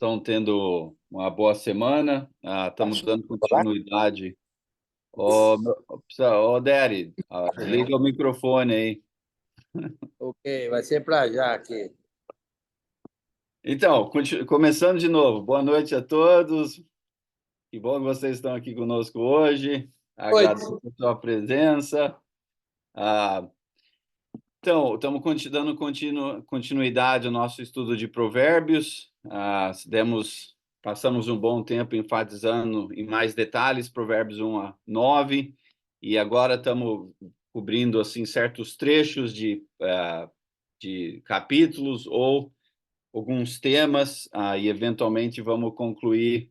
estão tendo uma boa semana. Estamos dando continuidade. Ô, Dery, desliga o microfone aí. Ok, vai ser para já aqui. Então, começando de novo. Boa noite a todos. Que bom que vocês estão aqui conosco hoje. Noite. Agradeço a sua presença. Ah, então, estamos dando continuidade ao nosso estudo de Provérbios. Passamos um bom tempo enfatizando em mais detalhes Provérbios 1 a 9, e agora estamos cobrindo assim certos trechos de capítulos ou alguns temas, e eventualmente vamos concluir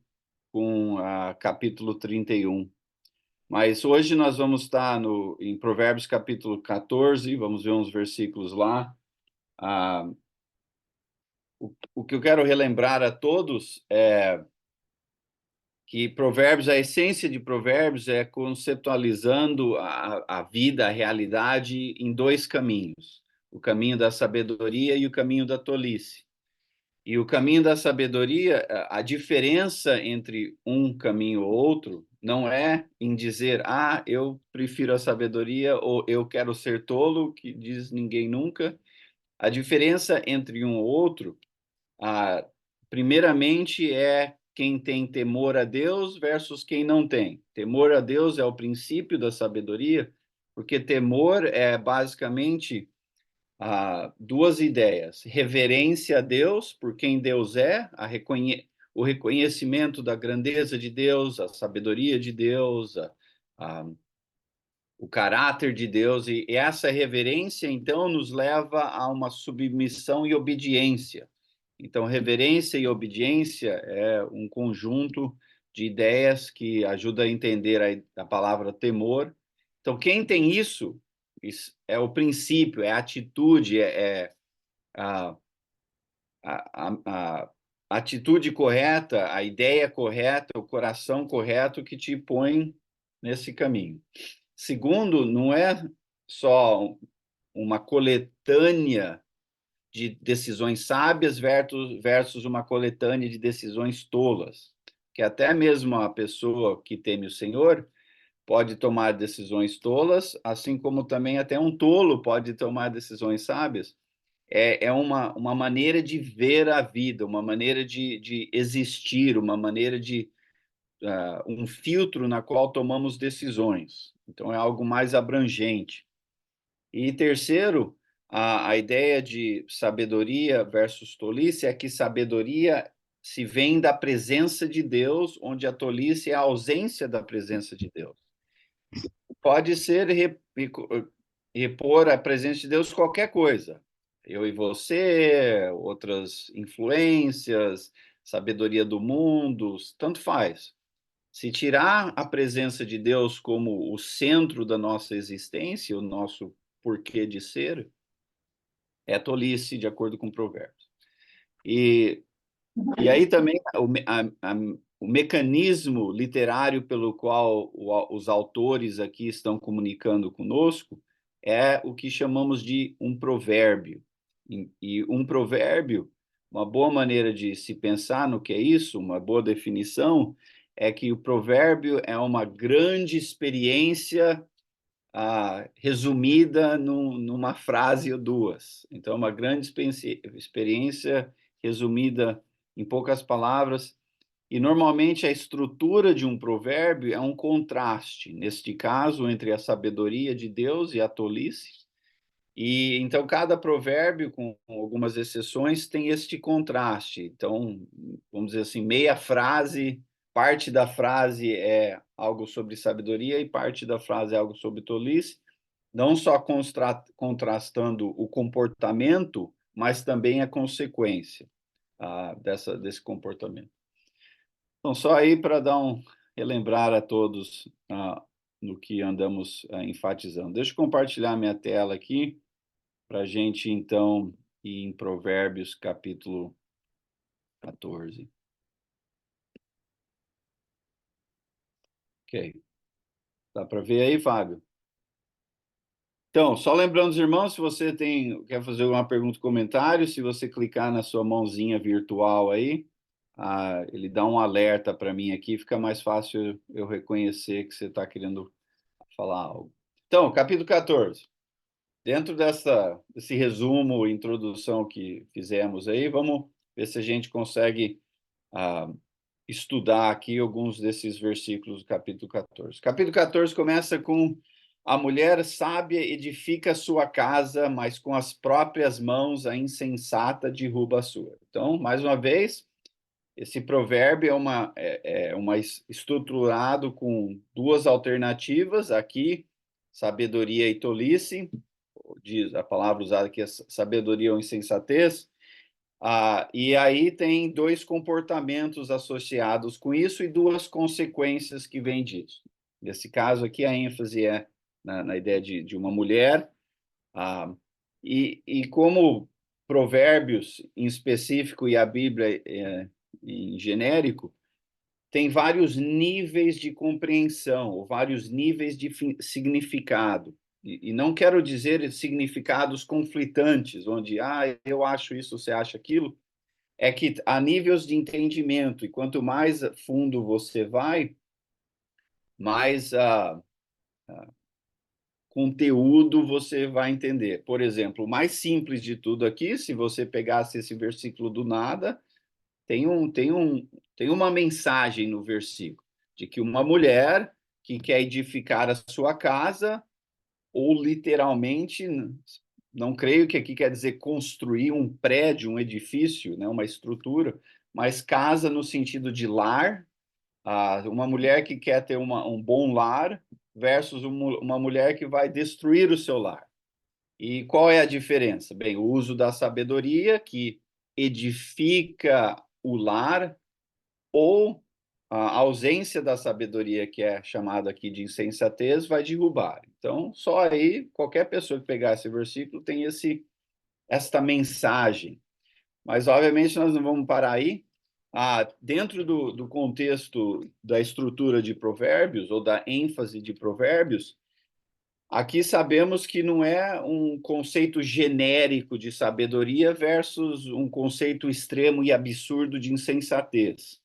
com capítulo 31. Mas hoje nós vamos estar em Provérbios capítulo 14, vamos ver uns versículos lá. Ah, o que eu quero relembrar a todos é que Provérbios, a essência de Provérbios é conceptualizando a vida, a realidade em dois caminhos: o caminho da sabedoria e o caminho da tolice. E o caminho da sabedoria, a diferença entre um caminho ou outro, não é em dizer, eu prefiro a sabedoria ou eu quero ser tolo, que diz ninguém nunca. A diferença entre um ou outro, primeiramente, é quem tem temor a Deus versus quem não tem. Temor a Deus é o princípio da sabedoria, porque temor é basicamente duas ideias: reverência a Deus por quem Deus é, o reconhecimento da grandeza de Deus, a sabedoria de Deus, o caráter de Deus, e essa reverência, então, nos leva a uma submissão e obediência. Então, reverência e obediência é um conjunto de ideias que ajuda a entender a palavra temor. Então, quem tem isso é o princípio, é a atitude, é a, a atitude correta, a ideia correta, o coração correto que te põe nesse caminho. Segundo, não é só uma coletânea de decisões sábias versus uma coletânea de decisões tolas, que até mesmo a pessoa que teme o Senhor pode tomar decisões tolas, assim como também até um tolo pode tomar decisões sábias. É uma maneira de ver a vida, uma maneira de existir, uma maneira de um filtro na qual tomamos decisões. Então, é algo mais abrangente. E terceiro, a ideia de sabedoria versus tolice é que sabedoria se vem da presença de Deus, onde a tolice é a ausência da presença de Deus. Pode ser repor a presença de Deus qualquer coisa. Eu e você, outras influências, sabedoria do mundo, tanto faz. Se tirar a presença de Deus como o centro da nossa existência, o nosso porquê de ser, é tolice, de acordo com Provérbios. E aí também o mecanismo literário pelo qual os autores aqui estão comunicando conosco é o que chamamos de um provérbio. E um provérbio, uma boa maneira de se pensar no que é isso, uma boa definição, é que o provérbio é uma grande experiência resumida numa frase ou duas. Então, uma grande experiência resumida em poucas palavras. E, normalmente, a estrutura de um provérbio é um contraste, neste caso, entre a sabedoria de Deus e a tolice. E, então, cada provérbio, com algumas exceções, tem este contraste. Então, vamos dizer assim, meia frase, parte da frase é algo sobre sabedoria e parte da frase é algo sobre tolice, não só contrastando o comportamento, mas também a consequência desse comportamento. Então, só aí para relembrar a todos no que andamos enfatizando. Deixa eu compartilhar minha tela aqui para a gente, então, ir em Provérbios, capítulo 14. Ok. Dá para ver aí, Fábio? Então, só lembrando os irmãos, se você quer fazer alguma pergunta ou comentário, se você clicar na sua mãozinha virtual aí, ele dá um alerta para mim aqui, fica mais fácil eu reconhecer que você está querendo falar algo. Então, capítulo 14. Dentro desse resumo, introdução que fizemos aí, vamos ver se a gente consegue estudar aqui alguns desses versículos do capítulo 14. Capítulo 14 começa com: a mulher sábia edifica sua casa, mas com as próprias mãos a insensata derruba a sua. Então, mais uma vez, esse provérbio é estruturado com duas alternativas aqui, sabedoria e tolice, diz a palavra usada aqui é sabedoria ou insensatez. E aí tem dois comportamentos associados com isso e duas consequências que vêm disso. Nesse caso aqui, a ênfase é na ideia de uma mulher, e como Provérbios em específico e a Bíblia em genérico, tem vários níveis de compreensão, ou vários níveis de significado. E não quero dizer significados conflitantes, onde, eu acho isso, você acha aquilo. É que há níveis de entendimento, e quanto mais fundo você vai, mais conteúdo você vai entender. Por exemplo, o mais simples de tudo aqui, se você pegasse esse versículo do nada, tem uma mensagem no versículo de que uma mulher que quer edificar a sua casa, ou literalmente, não creio que aqui quer dizer construir um prédio, um edifício, né, uma estrutura, mas casa no sentido de lar, uma mulher que quer ter um bom lar versus uma mulher que vai destruir o seu lar. E qual é a diferença? Bem, o uso da sabedoria que edifica o lar, ou a ausência da sabedoria, que é chamada aqui de insensatez, vai derrubar. Então, só aí, qualquer pessoa que pegar esse versículo tem esta mensagem. Mas, obviamente, nós não vamos parar aí. Dentro do contexto da estrutura de Provérbios, ou da ênfase de Provérbios, aqui sabemos que não é um conceito genérico de sabedoria versus um conceito extremo e absurdo de insensatez.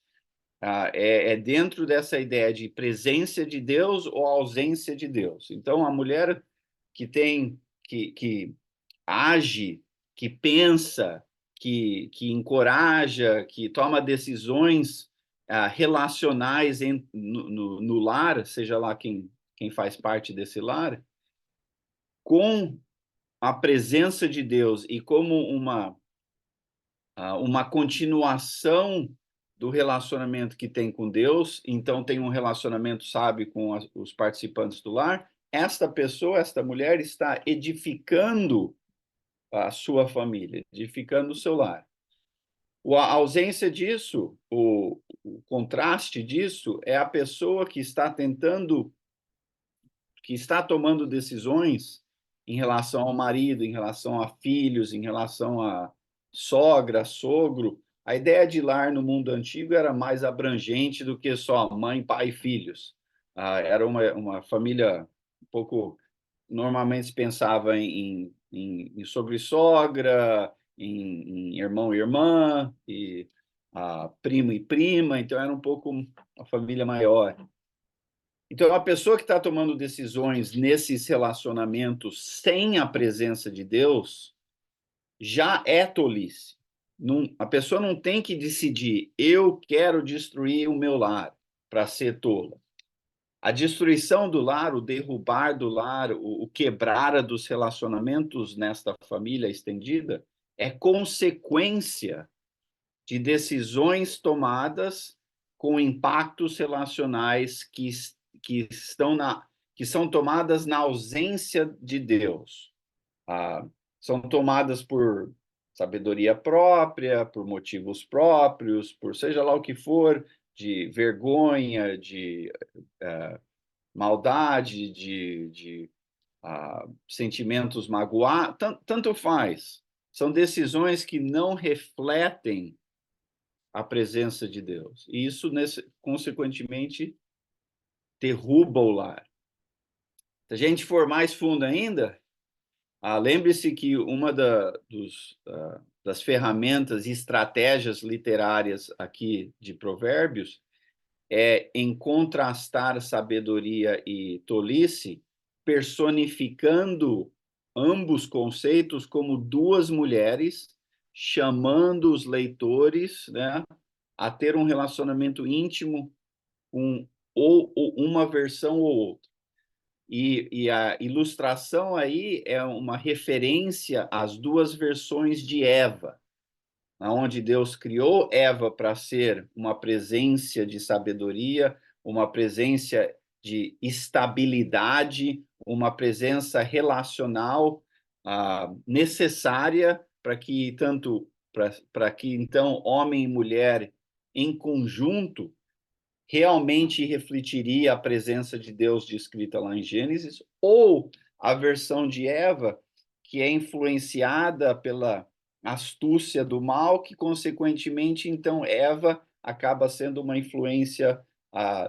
É dentro dessa ideia de presença de Deus ou ausência de Deus. Então, a mulher que age, que pensa, que encoraja, que toma decisões relacionais no lar, seja lá quem faz parte desse lar, com a presença de Deus e como uma continuação do relacionamento que tem com Deus, então tem um relacionamento sábio com os participantes do lar, esta pessoa, esta mulher está edificando a sua família, edificando o seu lar. A ausência disso, o contraste disso, é a pessoa que está tomando decisões em relação ao marido, em relação a filhos, em relação a sogra, sogro. A ideia de lar no mundo antigo era mais abrangente do que só mãe, pai e filhos. Era uma família um pouco... Normalmente se pensava em sogro e sogra, em irmão e irmã, e primo e prima, então era um pouco uma família maior. Então, a pessoa que está tomando decisões nesses relacionamentos sem a presença de Deus já é tolice. A pessoa não tem que decidir, eu quero destruir o meu lar, para ser tola. A destruição do lar, o derrubar do lar, o quebrar dos relacionamentos nesta família estendida é consequência de decisões tomadas com impactos relacionais que são tomadas na ausência de Deus. São tomadas por sabedoria própria, por motivos próprios, por seja lá o que for, de vergonha, de maldade, de sentimentos magoados, tanto faz. São decisões que não refletem a presença de Deus. E isso, consequentemente, derruba o lar. Se a gente for mais fundo ainda, lembre-se que uma das ferramentas e estratégias literárias aqui de Provérbios é em contrastar sabedoria e tolice, personificando ambos conceitos como duas mulheres, chamando os leitores, né, a ter um relacionamento íntimo com ou uma versão ou outra. E a ilustração aí é uma referência às duas versões de Eva, onde Deus criou Eva para ser uma presença de sabedoria, uma presença de estabilidade, uma presença relacional necessária para que para que então homem e mulher em conjunto realmente refletiria a presença de Deus descrita lá em Gênesis, ou a versão de Eva, que é influenciada pela astúcia do mal, que, consequentemente, então, Eva acaba sendo uma influência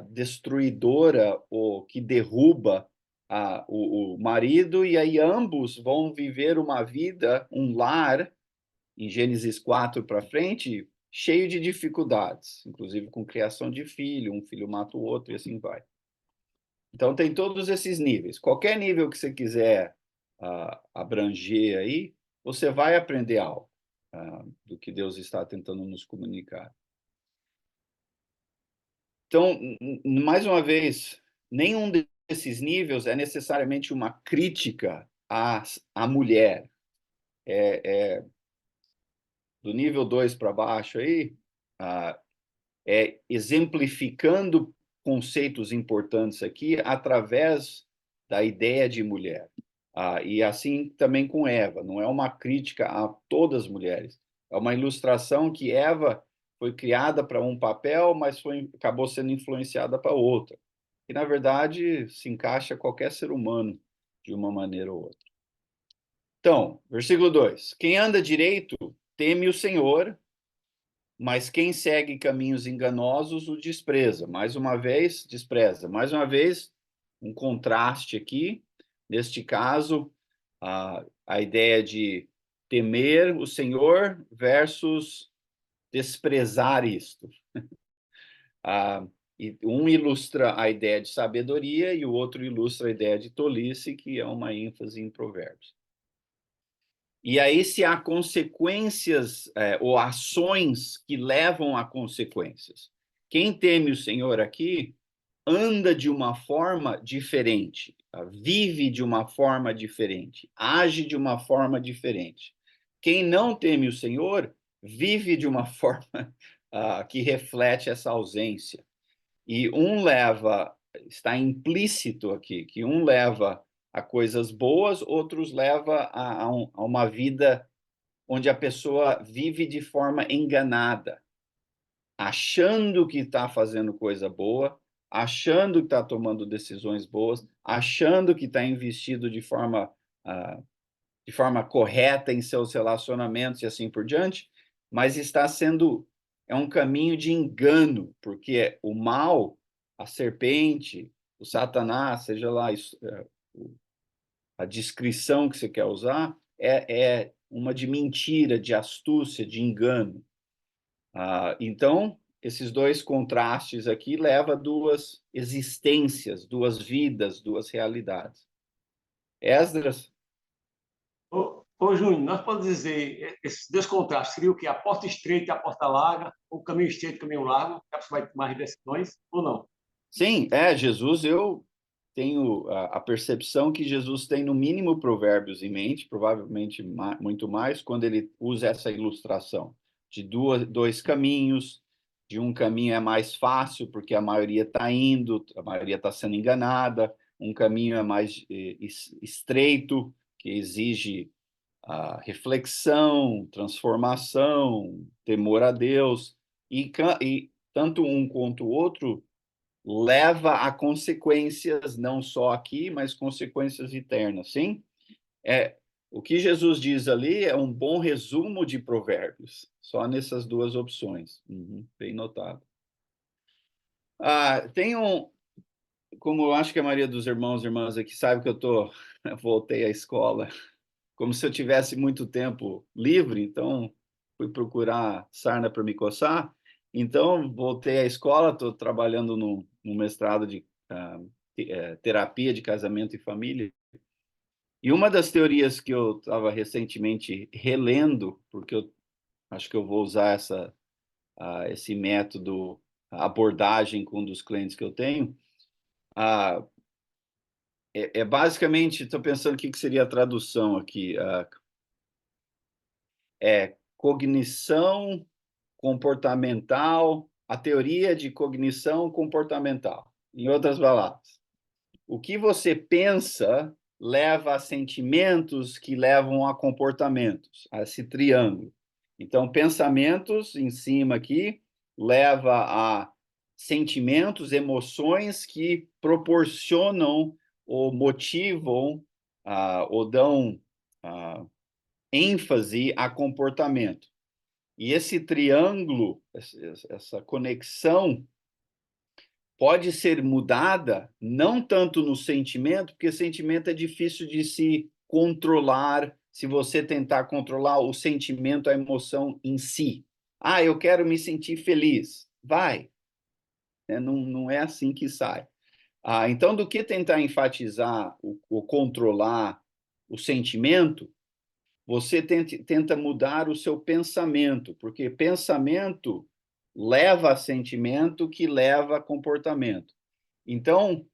destruidora, ou que derruba o marido, e aí ambos vão viver uma vida, um lar, em Gênesis 4 para frente, cheio de dificuldades, inclusive com criação de filho, um filho mata o outro e assim vai. Então tem todos esses níveis. Qualquer nível que você quiser abranger aí, você vai aprender algo do que Deus está tentando nos comunicar. Então, mais uma vez, nenhum desses níveis é necessariamente uma crítica à mulher. Do nível 2 para baixo aí, exemplificando conceitos importantes aqui através da ideia de mulher. E assim também com Eva, não é uma crítica a todas as mulheres, é uma ilustração que Eva foi criada para um papel, mas acabou sendo influenciada para outra. E, na verdade, se encaixa qualquer ser humano de uma maneira ou outra. Então, versículo 2: quem anda direito teme o Senhor, mas quem segue caminhos enganosos o despreza. Mais uma vez, despreza. Mais uma vez, um contraste aqui. Neste caso, a ideia de temer o Senhor versus desprezar isto. E um ilustra a ideia de sabedoria e o outro ilustra a ideia de tolice, que é uma ênfase em Provérbios. E aí, se há consequências ou ações que levam a consequências. Quem teme o Senhor aqui anda de uma forma diferente, vive de uma forma diferente, age de uma forma diferente. Quem não teme o Senhor vive de uma forma que reflete essa ausência. E está implícito aqui, que um leva a coisas boas, outros leva a uma vida onde a pessoa vive de forma enganada, achando que está fazendo coisa boa, achando que está tomando decisões boas, achando que está investido de forma correta em seus relacionamentos e assim por diante, mas é um caminho de engano, porque o mal, a serpente, o Satanás, seja lá a descrição que você quer usar, é uma de mentira, de astúcia, de engano. Então, esses dois contrastes aqui levam a duas existências, duas vidas, duas realidades. Esdras? Ô Júnior, nós podemos dizer, esses dois contrastes, seria o quê? A porta estreita e a porta larga, ou o caminho estreito e o caminho largo, que a pessoa vai tomar decisões, ou não? Sim, Jesus, eu tenho a percepção que Jesus tem no mínimo Provérbios em mente, provavelmente muito mais, quando ele usa essa ilustração de dois caminhos, de um caminho é mais fácil, porque a maioria está indo, a maioria está sendo enganada, um caminho é mais estreito, que exige reflexão, transformação, temor a Deus, e tanto um quanto o outro leva a consequências, não só aqui, mas consequências eternas, sim? O que Jesus diz ali é um bom resumo de Provérbios, só nessas duas opções. Bem notado. Como eu acho que a maioria dos irmãos e irmãs aqui sabe que voltei à escola, como se eu tivesse muito tempo livre, então fui procurar sarna para me coçar, então voltei à escola, estou trabalhando no mestrado de terapia de casamento e família, e uma das teorias que eu estava recentemente relendo, porque eu acho que eu vou usar esse método, abordagem com um dos clientes que eu tenho, basicamente, estou pensando o que seria a tradução aqui, cognição comportamental, a teoria de cognição comportamental. Em outras palavras, o que você pensa leva a sentimentos que levam a comportamentos, a esse triângulo. Então, pensamentos em cima aqui leva a sentimentos, emoções que proporcionam ou motivam ou dão ênfase a comportamento. E esse triângulo, essa conexão, pode ser mudada não tanto no sentimento, porque sentimento é difícil de se controlar se você tentar controlar o sentimento, a emoção em si. Ah, eu quero me sentir feliz. Vai. Não é assim que sai. Então, do que tentar enfatizar ou controlar o sentimento, você tenta mudar o seu pensamento, porque pensamento leva a sentimento que leva a comportamento. Então,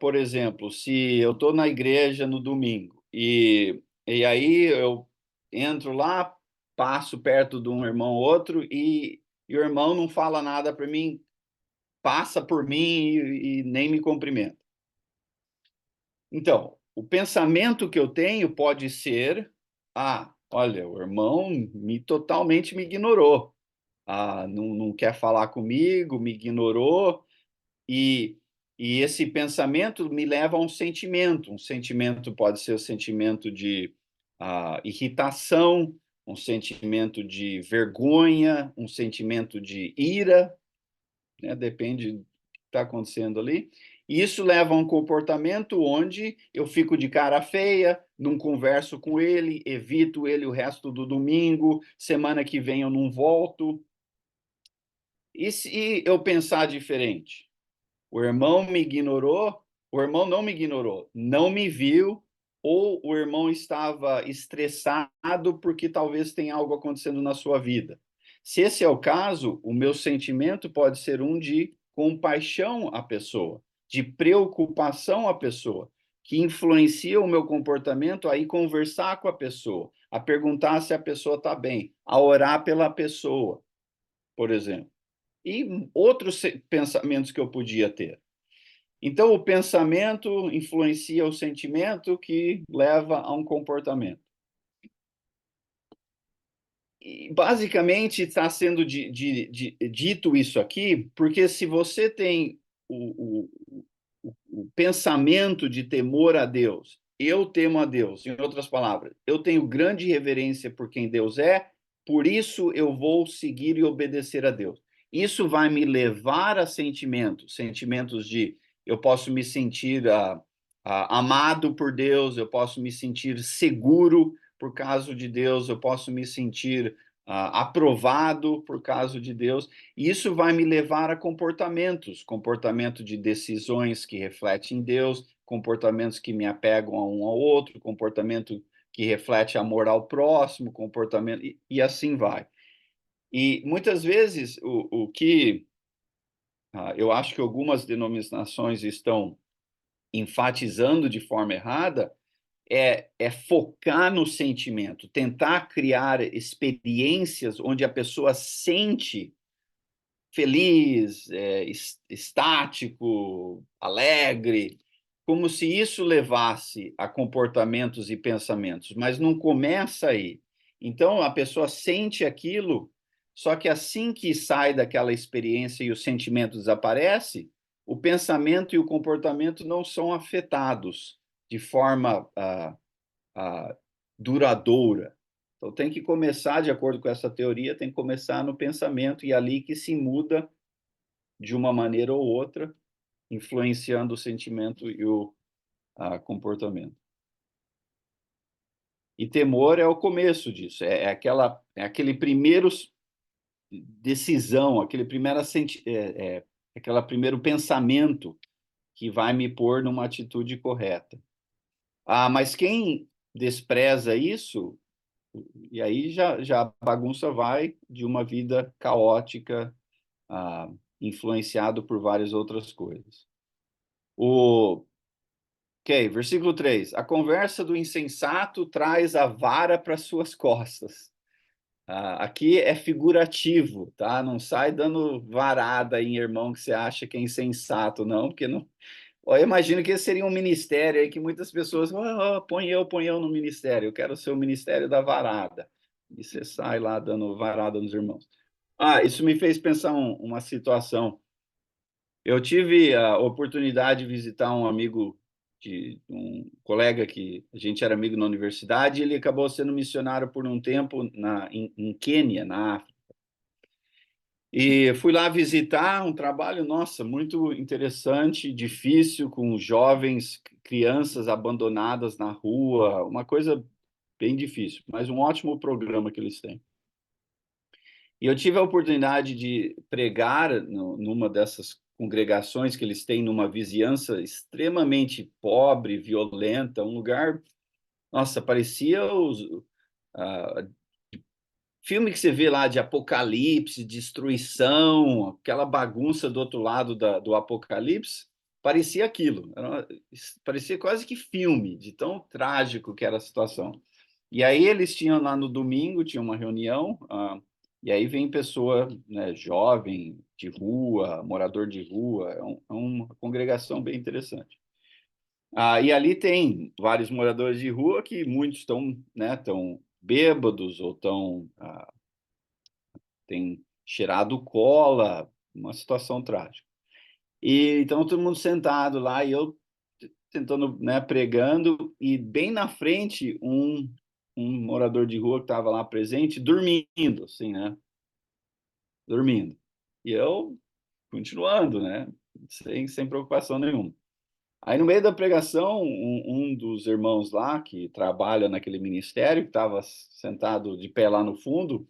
por exemplo, se eu estou na igreja no domingo e aí eu entro lá, passo perto de um irmão ou outro e o irmão não fala nada para mim, passa por mim e nem me cumprimenta. Então, o pensamento que eu tenho pode ser: olha, o irmão totalmente me ignorou, não quer falar comigo, me ignorou, e esse pensamento me leva a um sentimento. Um sentimento pode ser o sentimento de irritação, um sentimento de vergonha, um sentimento de ira, né? Depende do que está acontecendo ali. E isso leva a um comportamento onde eu fico de cara feia, não converso com ele, evito ele o resto do domingo, semana que vem eu não volto. E se eu pensar diferente? O irmão me ignorou, o irmão não me ignorou, não me viu, ou o irmão estava estressado porque talvez tenha algo acontecendo na sua vida. Se esse é o caso, o meu sentimento pode ser um de compaixão à pessoa, de preocupação à pessoa, que influencia o meu comportamento a ir conversar com a pessoa, a perguntar se a pessoa está bem, a orar pela pessoa, por exemplo. E outros pensamentos que eu podia ter. Então, o pensamento influencia o sentimento que leva a um comportamento. E, basicamente, está sendo dito isso aqui, porque se você tem o pensamento de temor a Deus, eu temo a Deus, em outras palavras, eu tenho grande reverência por quem Deus é, por isso eu vou seguir e obedecer a Deus. Isso vai me levar a sentimentos de eu posso me sentir amado por Deus, eu posso me sentir seguro por causa de Deus, eu posso me sentir aprovado por causa de Deus. E isso vai me levar a comportamento de decisões que refletem Deus, comportamentos que me apegam a um ao outro, comportamento que reflete amor ao próximo, comportamento, e assim vai. E muitas vezes o que eu acho que algumas denominações estão enfatizando de forma errada é focar no sentimento, tentar criar experiências onde a pessoa sente feliz, estático, alegre, como se isso levasse a comportamentos e pensamentos, mas não começa aí. Então, a pessoa sente aquilo, só que assim que sai daquela experiência e o sentimento desaparece, o pensamento e o comportamento não são afetados de forma duradoura. Então, tem que começar, de acordo com essa teoria, tem que começar no pensamento, e é ali que se muda de uma maneira ou outra, influenciando o sentimento e o comportamento. E temor é o começo disso, aquele primeiro decisão, aquele primeiro pensamento que vai me pôr numa atitude correta. Mas quem despreza isso, e aí já a bagunça vai de uma vida caótica, influenciado por várias outras coisas. Ok, versículo 3. A conversa do insensato traz a vara para suas costas. Aqui é figurativo, tá? Não sai dando varada em irmão que você acha que é insensato, não, porque não. Eu imagino que esse seria um ministério aí que muitas pessoas, põe eu no ministério, eu quero ser o ministério da varada. E você sai lá dando varada nos irmãos. Isso me fez pensar uma situação. Eu tive a oportunidade de visitar um amigo, um colega que a gente era amigo na universidade, e ele acabou sendo missionário por um tempo em Quênia, na África. E fui lá visitar um trabalho, nossa, muito interessante, difícil, com jovens, crianças abandonadas na rua, uma coisa bem difícil, mas um ótimo programa que eles têm. E eu tive a oportunidade de pregar numa dessas congregações que eles têm numa vizinhança extremamente pobre, violenta, um lugar, nossa, parecia filme que você vê lá de apocalipse, destruição, aquela bagunça do outro lado do apocalipse, parecia aquilo. Parecia quase que filme, de tão trágico que era a situação. E aí eles tinham lá no domingo, tinha uma reunião, e aí vem pessoa, né, jovem, de rua, morador de rua, é uma congregação bem interessante. E ali tem vários moradores de rua que muitos estão, né, tão bêbados ou têm cheirado cola, uma situação trágica. E então todo mundo sentado lá e eu tentando, né, pregando, e bem na frente um morador de rua que estava lá presente dormindo, assim, né? Dormindo. E eu continuando, né? Sem preocupação nenhuma. Aí, no meio da pregação, um dos irmãos lá, que trabalha naquele ministério, que estava sentado de pé lá no fundo,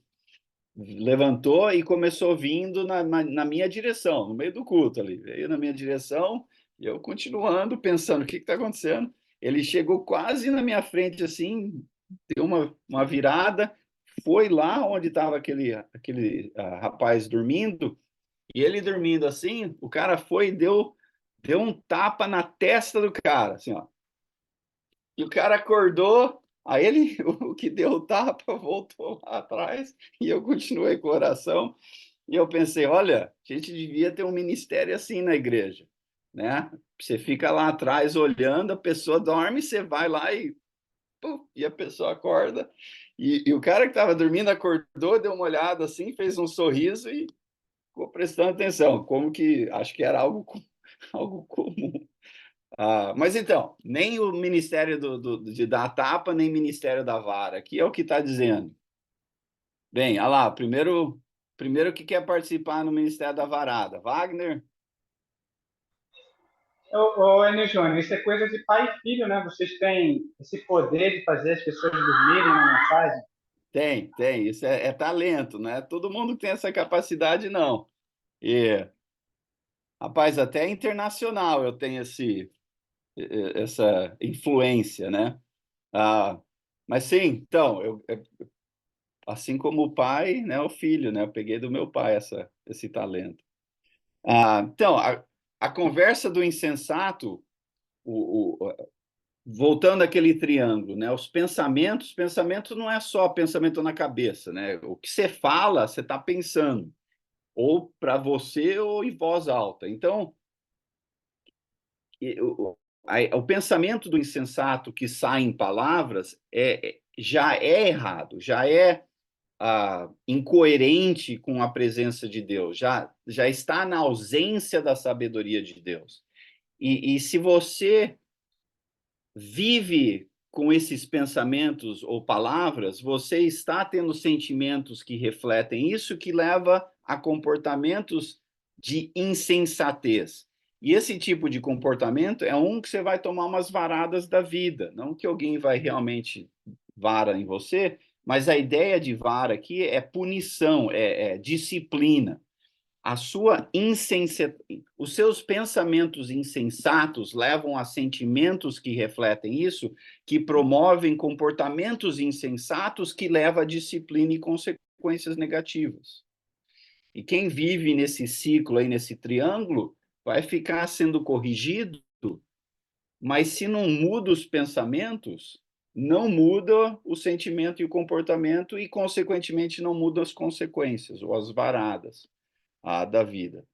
levantou e começou vindo na minha direção, no meio do culto ali. Veio na minha direção, e eu continuando, pensando, o que está acontecendo? Ele chegou quase na minha frente, assim, deu uma virada, foi lá onde estava aquele rapaz dormindo, e ele dormindo assim, o cara foi e deu um tapa na testa do cara, assim, ó. E o cara acordou, aí ele, o que deu o tapa, voltou lá atrás, e eu continuei com a oração. E eu pensei, olha, a gente devia ter um ministério assim na igreja, né? Você fica lá atrás olhando, a pessoa dorme, você vai lá e a pessoa acorda. E o cara que estava dormindo acordou, deu uma olhada assim, fez um sorriso e ficou prestando atenção, como que acho que era algo comum. Mas então, nem o ministério de dar a tapa, nem o ministério da vara, aqui é o que está dizendo. Bem, olha lá, primeiro que quer participar no ministério da varada, Wagner? Enio Júnior, isso é coisa de pai e filho, né? Vocês têm esse poder de fazer as pessoas dormirem na mensagem? Tem, isso é talento, né? Todo mundo tem essa capacidade, não. E, rapaz, até internacional eu tenho essa influência, né? Mas sim, então, assim como o pai, né, o filho, né? Eu peguei do meu pai esse talento. Então, a conversa do insensato, voltando àquele triângulo, né? Os pensamentos não é só pensamento na cabeça, né? O que você fala, você está pensando, ou para você ou em voz alta. Então, o pensamento do insensato que sai em palavras já é errado, já é incoerente com a presença de Deus, já está na ausência da sabedoria de Deus. E se você vive com esses pensamentos ou palavras, você está tendo sentimentos que refletem isso, que leva a comportamentos de insensatez. E esse tipo de comportamento é um que você vai tomar umas varadas da vida, não que alguém vai realmente vara em você, mas a ideia de vara aqui é punição, é disciplina. Os seus pensamentos insensatos levam a sentimentos que refletem isso, que promovem comportamentos insensatos que levam a disciplina e consequências negativas. E quem vive nesse ciclo aí, nesse triângulo, vai ficar sendo corrigido, mas se não muda os pensamentos, não muda o sentimento e o comportamento e, consequentemente, não muda as consequências ou as varadas da vida.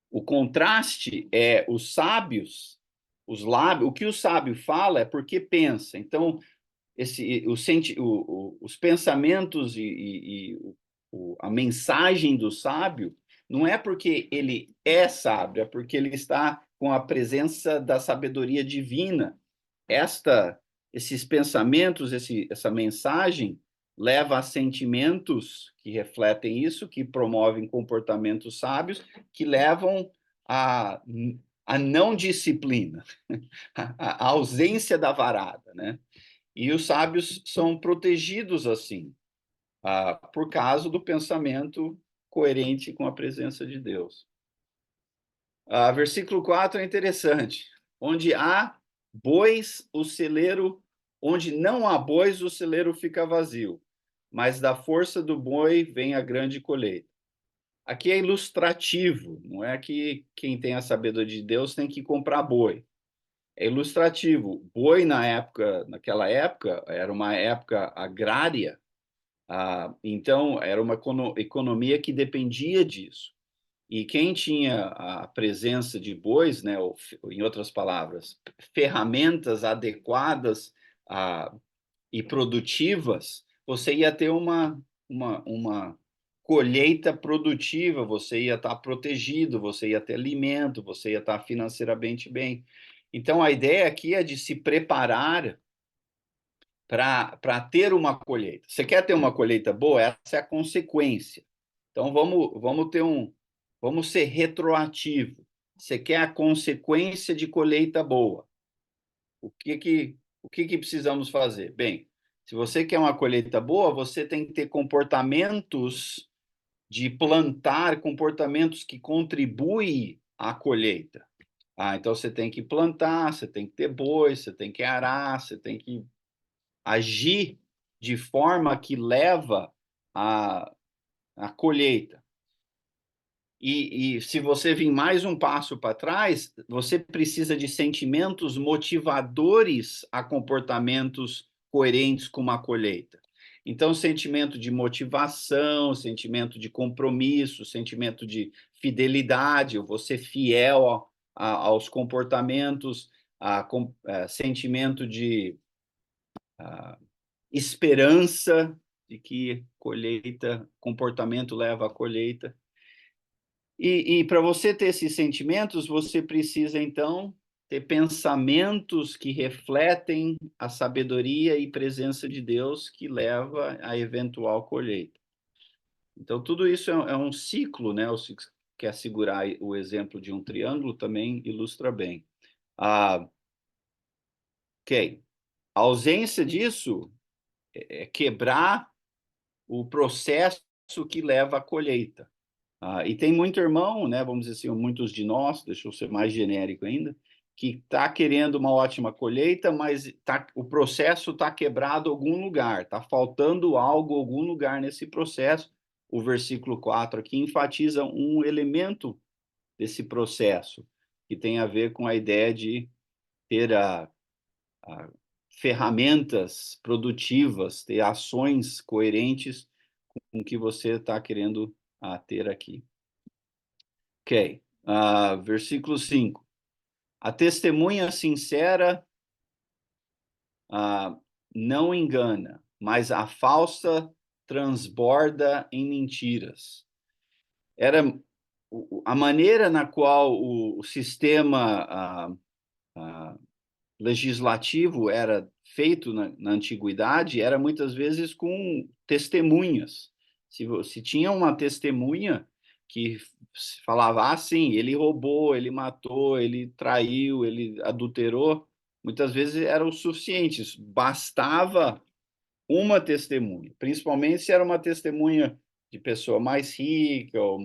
O contraste é os sábios, os lábios, o que o sábio fala é porque pensa. Então, os pensamentos e a mensagem do sábio não é porque ele é sábio, é porque ele está com a presença da sabedoria divina. Esses pensamentos, essa mensagem leva a sentimentos que refletem isso, que promovem comportamentos sábios, que levam a não disciplina, a ausência da varada, né? E os sábios são protegidos assim, por causa do pensamento coerente com a presença de Deus. Versículo 4 é interessante. Onde há bois, o celeiro, onde não há bois, o celeiro fica vazio, mas da força do boi vem a grande colheita. Aqui é ilustrativo, não é que quem tem a sabedoria de Deus tem que comprar boi. É ilustrativo. Boi naquela época, era uma época agrária, então era uma economia que dependia disso. E quem tinha a presença de bois, né, ou, em outras palavras, ferramentas adequadas e produtivas, você ia ter uma colheita produtiva, você ia estar protegido, você ia ter alimento, você ia estar financeiramente bem. Então, a ideia aqui é de se preparar para ter uma colheita. Você quer ter uma colheita boa? Essa é a consequência. Então, vamos ser retroativo. Você quer a consequência de colheita boa. O que precisamos fazer? Bem, se você quer uma colheita boa, você tem que ter comportamentos de plantar, comportamentos que contribuem à colheita. Então você tem que plantar, você tem que ter boi, você tem que arar, você tem que agir de forma que leva à colheita. E se você vir mais um passo para trás, você precisa de sentimentos motivadores a comportamentos coerentes com uma colheita. Então, sentimento de motivação, sentimento de compromisso, sentimento de fidelidade, eu vou ser fiel aos comportamentos, sentimento de esperança de que comportamento leva à colheita. E para você ter esses sentimentos, você precisa, então, ter pensamentos que refletem a sabedoria e presença de Deus que leva à eventual colheita. Então, tudo isso é um ciclo, né? Se quer segurar o exemplo de um triângulo, também ilustra bem. Ok. A ausência disso é quebrar o processo que leva à colheita. E tem muito irmão, né, vamos dizer assim, muitos de nós, deixa eu ser mais genérico ainda, que está querendo uma ótima colheita, mas o processo está quebrado em algum lugar, está faltando algo em algum lugar nesse processo. O versículo 4 aqui enfatiza um elemento desse processo, que tem a ver com a ideia de ter ferramentas produtivas, ter ações coerentes com o que você está querendo ter aqui. Ok. Versículo 5. A testemunha sincera não engana, mas a falsa transborda em mentiras. Era a maneira na qual o sistema legislativo era feito na antiguidade era muitas vezes com testemunhas. Se tinha uma testemunha que falava, sim, ele roubou, ele matou, ele traiu, ele adulterou, muitas vezes era o suficiente, bastava uma testemunha, principalmente se era uma testemunha de pessoa mais rica, ou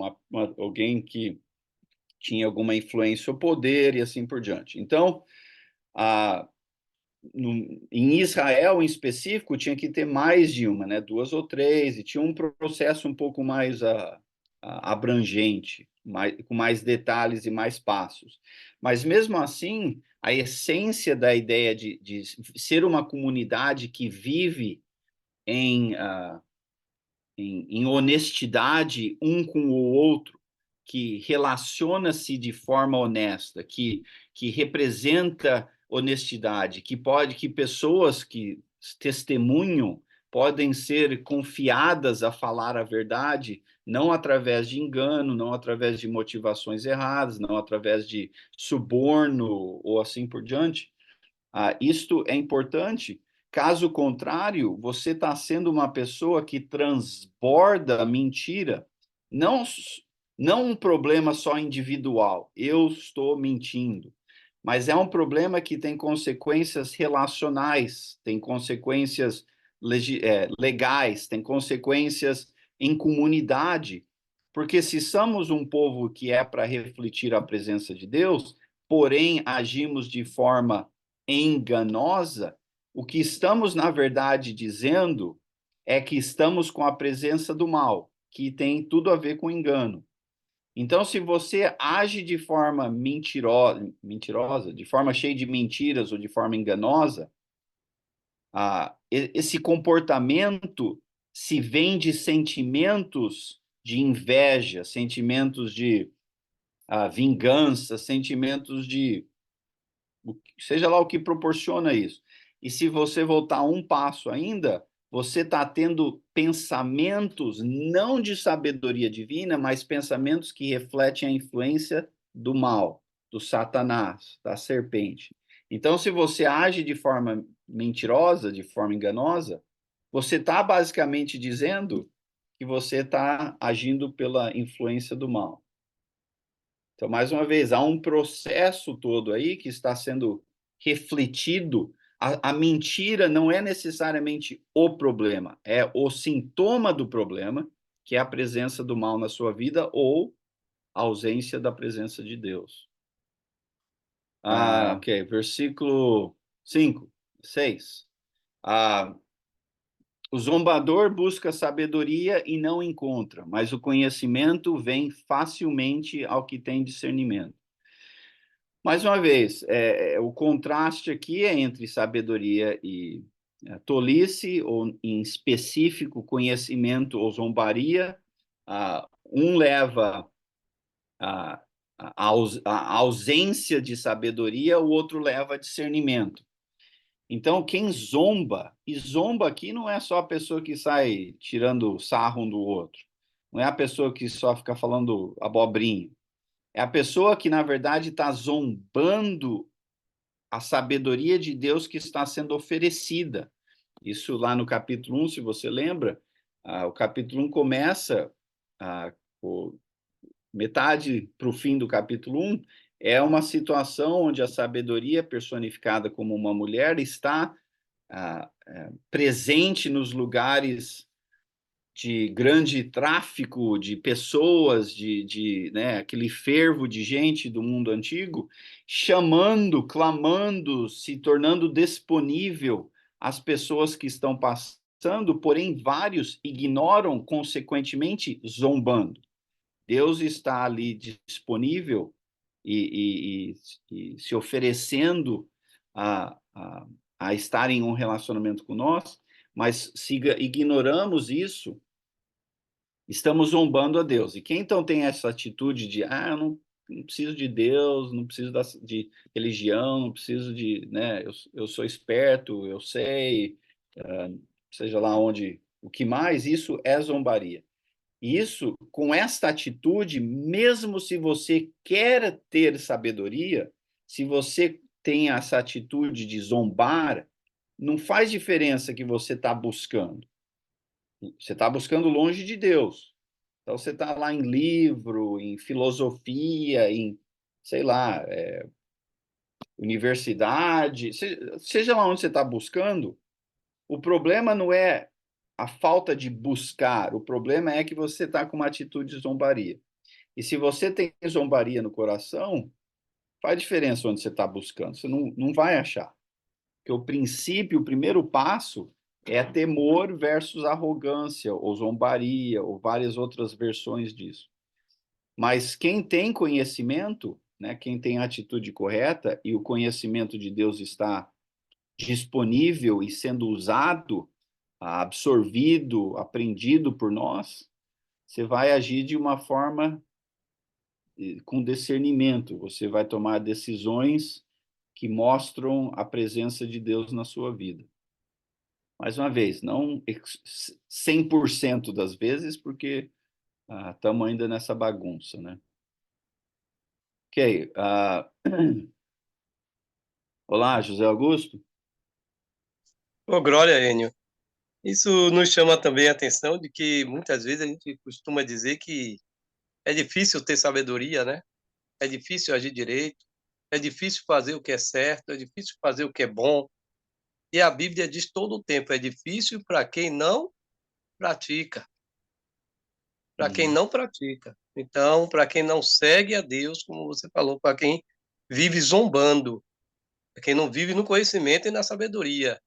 alguém que tinha alguma influência ou poder, e assim por diante. Então, em Israel, em específico, tinha que ter mais de uma, né? 2 ou 3, e tinha um processo um pouco mais abrangente, com mais detalhes e mais passos. Mas, mesmo assim, a essência da ideia de ser uma comunidade que vive em, em honestidade um com o outro, que relaciona-se de forma honesta, que representa honestidade, que pessoas que testemunham podem ser confiadas a falar a verdade, não através de engano, não através de motivações erradas, não através de suborno ou assim por diante. Isto é importante. Caso contrário, você está sendo uma pessoa que transborda mentira, não, não um problema só individual, eu estou mentindo, mas é um problema que tem consequências relacionais, tem consequências legais, tem consequências em comunidade, porque se somos um povo que é para refletir a presença de Deus, porém agimos de forma enganosa, o que estamos, na verdade, dizendo é que estamos com a presença do mal, que tem tudo a ver com engano. Então, se você age de forma mentirosa, de forma cheia de mentiras ou de forma enganosa, esse comportamento se vem de sentimentos de inveja, sentimentos de vingança, sentimentos de seja lá o que proporciona isso. E se você voltar um passo ainda, você está tendo pensamentos não de sabedoria divina, mas pensamentos que refletem a influência do mal, do Satanás, da serpente. Então, se você age de forma mentirosa, de forma enganosa, você está basicamente dizendo que você está agindo pela influência do mal. Então, mais uma vez, há um processo todo aí que está sendo refletido. A mentira não é necessariamente o problema, é o sintoma do problema, que é a presença do mal na sua vida ou a ausência da presença de Deus. Ok. Versículo 5, 6. O zombador busca sabedoria e não encontra, mas o conhecimento vem facilmente ao que tem discernimento. Mais uma vez, o contraste aqui é entre sabedoria e tolice, ou em específico, conhecimento ou zombaria. Um leva a ausência de sabedoria, o outro leva a discernimento. Então, quem zomba, e zomba aqui não é só a pessoa que sai tirando sarro um do outro, não é a pessoa que só fica falando abobrinha. É a pessoa que, na verdade, está zombando a sabedoria de Deus que está sendo oferecida. Isso lá no capítulo 1, se você lembra, o capítulo 1 começa, metade para o fim do capítulo 1, é uma situação onde a sabedoria personificada como uma mulher está presente nos lugares de grande tráfico de pessoas, né, aquele fervo de gente do mundo antigo, chamando, clamando, se tornando disponível às pessoas que estão passando, porém vários ignoram, consequentemente, zombando. Deus está ali disponível e se oferecendo a estar em um relacionamento com nós, mas se ignoramos isso, estamos zombando a Deus. E quem então tem essa atitude de, eu não preciso de Deus, não preciso de religião, não preciso de, né, eu sou esperto, eu sei, seja lá onde, o que mais, isso é zombaria. Isso, com esta atitude, mesmo se você quer ter sabedoria, se você tem essa atitude de zombar, não faz diferença que você está buscando. Você está buscando longe de Deus. Então, você está lá em livro, em filosofia, em, sei lá, universidade, seja lá onde você está buscando, o problema não é a falta de buscar, o problema é que você está com uma atitude de zombaria. E se você tem zombaria no coração, faz diferença onde você está buscando, você não vai achar. Porque o princípio, o primeiro passo é temor versus arrogância, ou zombaria, ou várias outras versões disso. Mas quem tem conhecimento, né, quem tem a atitude correta, e o conhecimento de Deus está disponível e sendo usado, absorvido, aprendido por nós, você vai agir de uma forma com discernimento, você vai tomar decisões que mostram a presença de Deus na sua vida. Mais uma vez, não 100% das vezes, porque estamos ainda nessa bagunça, né? Ok. Olá, José Augusto. Ô, glória, Enio. Isso nos chama também a atenção de que muitas vezes a gente costuma dizer que é difícil ter sabedoria, né? É difícil agir direito, é difícil fazer o que é certo, é difícil fazer o que é bom. E a Bíblia diz todo o tempo, é difícil para quem não pratica. Para quem não pratica. Então, para quem não segue a Deus, como você falou, para quem vive zombando, para quem não vive no conhecimento e na sabedoria.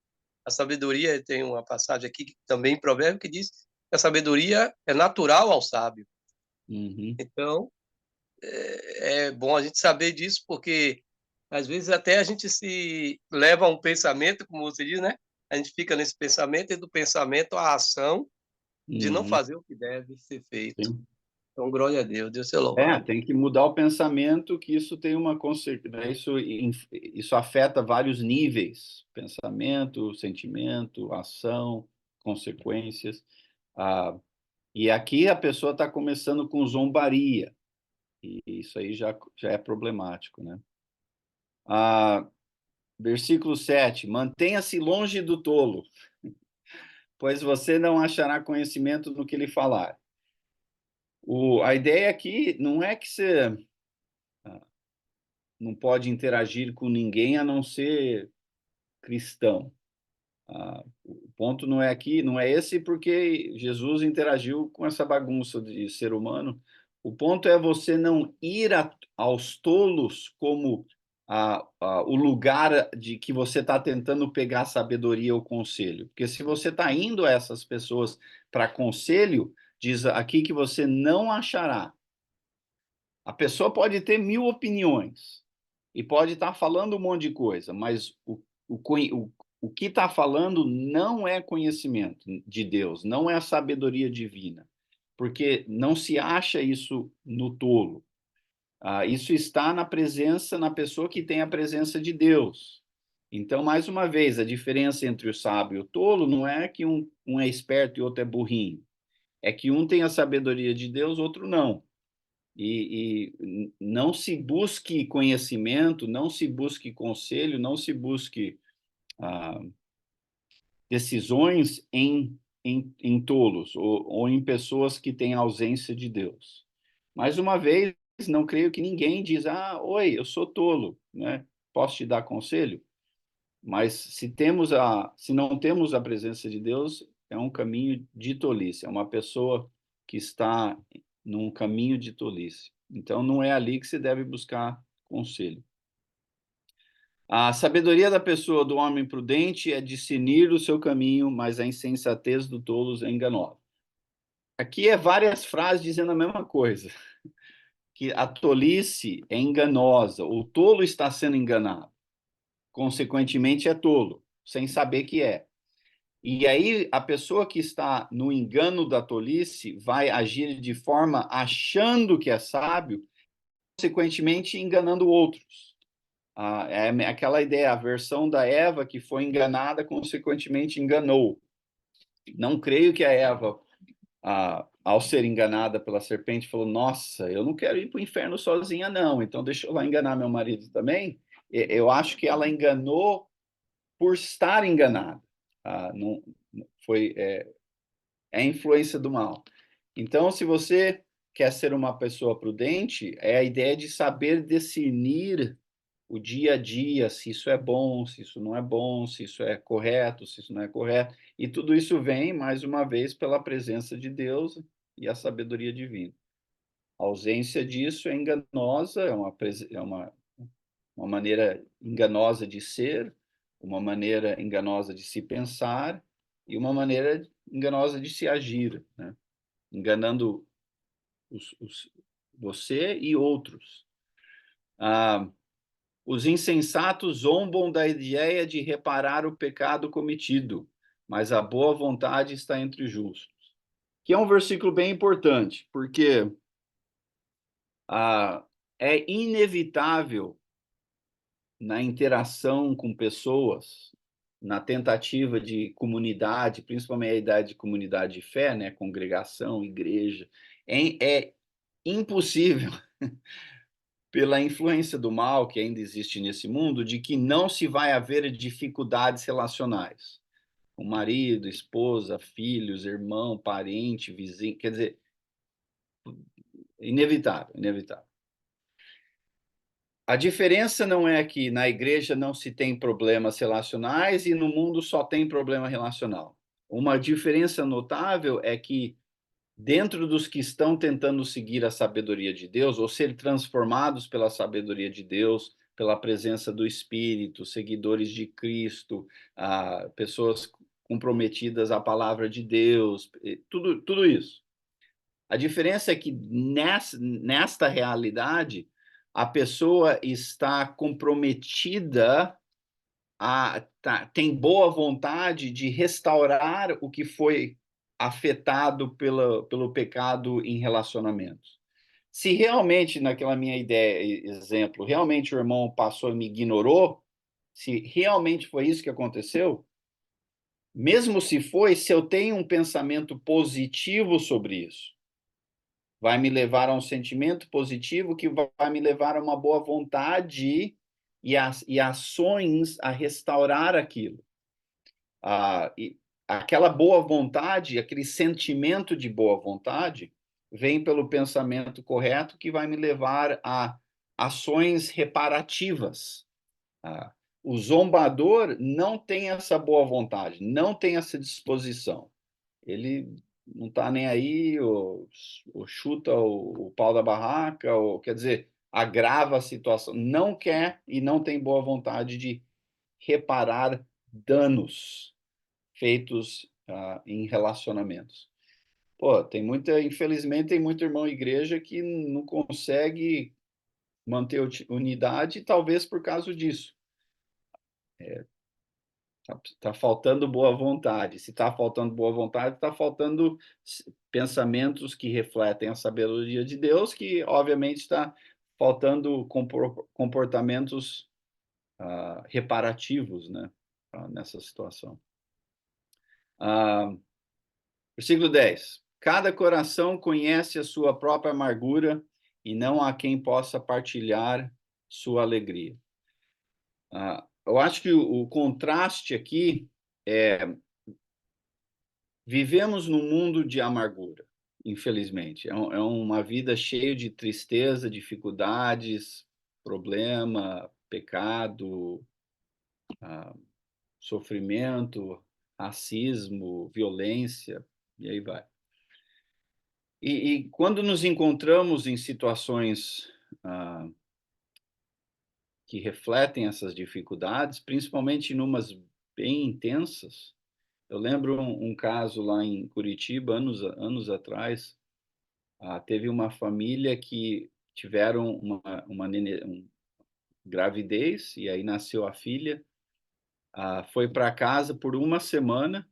A sabedoria, tem uma passagem aqui também em Provérbios que diz que a sabedoria é natural ao sábio. Uhum. Então, é bom a gente saber disso, porque às vezes até a gente se leva a um pensamento, como você diz, né? A gente fica nesse pensamento e do pensamento à ação de não Uhum. fazer o que deve ser feito. Sim. Então, glória a Deus, Deus é louvado. Tem que mudar o pensamento, que isso tem uma consequência, isso afeta vários níveis, pensamento, sentimento, ação, consequências. E aqui a pessoa está começando com zombaria, e isso aí já é problemático, né? Versículo 7, mantenha-se longe do tolo, pois você não achará conhecimento no que ele falar. A ideia aqui não é que você não pode interagir com ninguém a não ser cristão. O ponto não é aqui, não é esse, porque Jesus interagiu com essa bagunça de ser humano. O ponto é você não ir aos tolos como o lugar de que você está tentando pegar sabedoria ou conselho. Porque se você está indo a essas pessoas para conselho, diz aqui que você não achará. A pessoa pode ter 1000 opiniões e pode estar falando um monte de coisa, mas o que está falando não é conhecimento de Deus, não é a sabedoria divina, porque não se acha isso no tolo. Isso está na presença, na pessoa que tem a presença de Deus. Então, mais uma vez, a diferença entre o sábio e o tolo não é que um é esperto e outro é burrinho. É que um tem a sabedoria de Deus, outro não. E não se busque conhecimento, não se busque conselho, não se busque decisões em tolos ou em pessoas que têm ausência de Deus. Mais uma vez, não creio que ninguém diz, oi, eu sou tolo, né? Posso te dar conselho? Mas se não temos a presença de Deus, é um caminho de tolice, é uma pessoa que está num caminho de tolice. Então, não é ali que se deve buscar conselho. A sabedoria da pessoa, do homem prudente, é discernir o seu caminho, mas a insensatez do tolo é enganosa. Aqui é várias frases dizendo a mesma coisa, que a tolice é enganosa, o tolo está sendo enganado, consequentemente é tolo, sem saber que é. E aí a pessoa que está no engano da tolice vai agir de forma achando que é sábio, consequentemente enganando outros. É aquela ideia, a versão da Eva que foi enganada, consequentemente enganou. Não creio que a Eva, ao ser enganada pela serpente, falou: nossa, eu não quero ir para o inferno sozinha, não, então deixa eu lá enganar meu marido também. Eu acho que ela enganou por estar enganada. Não, é a influência do mal. Então, se você quer ser uma pessoa prudente, é a ideia de saber discernir o dia a dia, se isso é bom, se isso não é bom, se isso é correto, se isso não é correto. E tudo isso vem, mais uma vez, pela presença de Deus e a sabedoria divina. A ausência disso é enganosa, é uma maneira enganosa de ser, uma maneira enganosa de se pensar e uma maneira enganosa de se agir, né? Enganando você e outros. Os insensatos zombam da ideia de reparar o pecado cometido, mas a boa vontade está entre os justos. Que é um versículo bem importante, porque é inevitável na interação com pessoas, na tentativa de comunidade, principalmente a ideia de comunidade de fé, né, congregação, igreja, é impossível pela influência do mal que ainda existe nesse mundo, de que não se vai haver dificuldades relacionais. Com marido, esposa, filhos, irmão, parente, vizinho, quer dizer, inevitável, inevitável. A diferença não é que na igreja não se tem problemas relacionais e no mundo só tem problema relacional. Uma diferença notável é que dentro dos que estão tentando seguir a sabedoria de Deus, ou ser transformados pela sabedoria de Deus, pela presença do Espírito, seguidores de Cristo, pessoas comprometidas à palavra de Deus, tudo isso. A diferença é que nesta realidade, a pessoa está comprometida, tem boa vontade de restaurar o que foi afetado pelo pecado em relacionamentos. Se realmente, naquela minha ideia, exemplo, realmente o irmão passou e me ignorou, se realmente foi isso que aconteceu, mesmo se foi, se eu tenho um pensamento positivo sobre isso, vai me levar a um sentimento positivo que vai me levar a uma boa vontade e ações a restaurar aquilo. E aquela boa vontade, aquele sentimento de boa vontade, vem pelo pensamento correto que vai me levar a ações reparativas. O zombador não tem essa boa vontade, não tem essa disposição. Ele não está nem aí, ou chuta o pau da barraca, ou quer dizer, agrava a situação, não quer e não tem boa vontade de reparar danos feitos em relacionamentos. Pô, infelizmente, tem muito irmão igreja que não consegue manter unidade, talvez por causa disso. Tá faltando boa vontade. Se está faltando boa vontade, está faltando pensamentos que refletem a sabedoria de Deus, que obviamente está faltando comportamentos reparativos, né, nessa situação. Versículo 10. Cada coração conhece a sua própria amargura e não há quem possa partilhar sua alegria. Eu acho que o contraste aqui é: vivemos num mundo de amargura, infelizmente. É uma vida cheia de tristeza, dificuldades, problema, pecado, sofrimento, racismo, violência, e aí vai. E quando nos encontramos em situações que refletem essas dificuldades, principalmente em umas bem intensas. Eu lembro um caso lá em Curitiba, anos atrás, teve uma família que tiveram uma gravidez, e aí nasceu a filha, foi para casa por uma semana,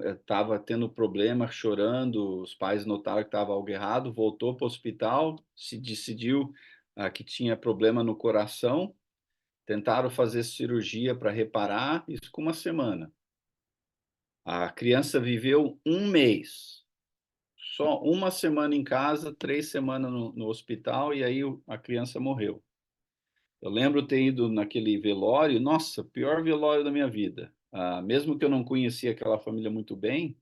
estava tendo problema, chorando, os pais notaram que estava algo errado, voltou para o hospital, se decidiu que tinha problema no coração, tentaram fazer cirurgia para reparar, isso com uma semana. A criança viveu um mês, só uma semana em casa, 3 semanas no hospital, e aí a criança morreu. Eu lembro ter ido naquele velório, nossa, pior velório da minha vida. Mesmo que eu não conhecia aquela família muito bem,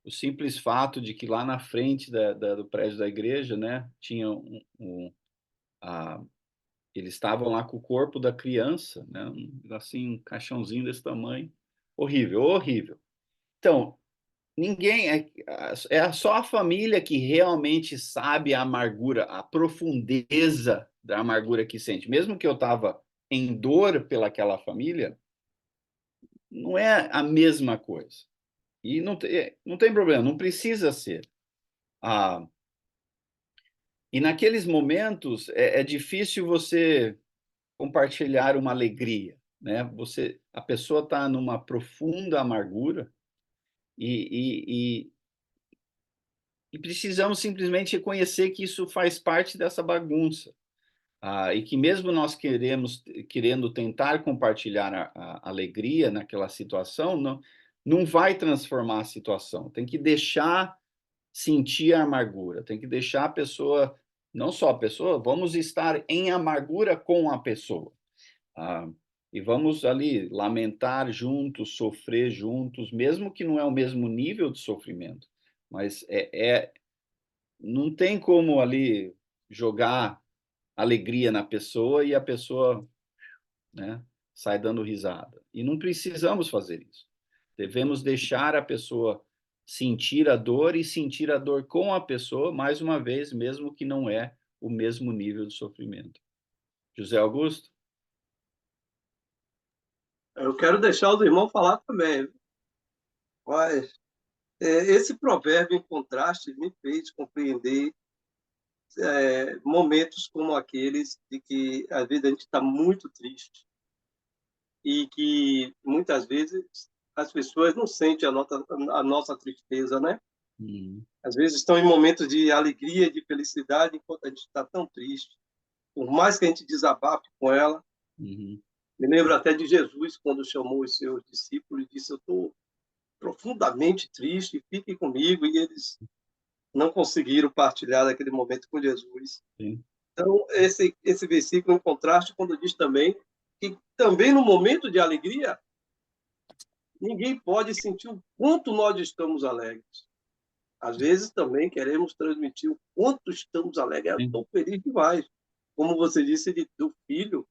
o simples fato de que lá na frente do prédio da igreja, né, tinha eles estavam lá com o corpo da criança, né? Assim, um caixãozinho desse tamanho. Horrível, horrível. Então, ninguém é só a família que realmente sabe a amargura, a profundeza da amargura que sente. Mesmo que eu estava em dor pelaquela família, não é a mesma coisa. E não tem problema, não precisa ser. Ah, e naqueles momentos é difícil você compartilhar uma alegria, né? A pessoa está numa profunda amargura e, e precisamos simplesmente reconhecer que isso faz parte dessa bagunça. E que mesmo nós querendo tentar compartilhar a alegria naquela situação, não vai transformar a situação. Tem que deixar sentir a amargura, tem que deixar a pessoa, não só a pessoa, vamos estar em amargura com a pessoa. E vamos ali lamentar juntos, sofrer juntos, mesmo que não é o mesmo nível de sofrimento, mas não tem como ali jogar alegria na pessoa e a pessoa, né, sai dando risada. E não precisamos fazer isso. Devemos deixar a pessoa sentir a dor e sentir a dor com a pessoa, mais uma vez, mesmo que não é o mesmo nível de sofrimento. José Augusto? Eu quero deixar os irmãos falar também. Mas esse provérbio em contraste me fez compreender momentos como aqueles de que às vezes a gente está muito triste e que muitas vezes as pessoas não sentem a nossa tristeza, né? Às vezes estão em momentos de alegria, de felicidade, enquanto a gente está tão triste. Por mais que a gente desabafe com ela, me lembro até de Jesus, quando chamou os seus discípulos e disse: eu estou profundamente triste, fiquem comigo, e eles não conseguiram partilhar daquele momento com Jesus. Sim. Então, esse versículo, em contraste, quando diz também que também no momento de alegria, ninguém pode sentir o quanto nós estamos alegres. Às vezes também queremos transmitir o quanto estamos alegres. Eu estou feliz demais. Como você disse do filho,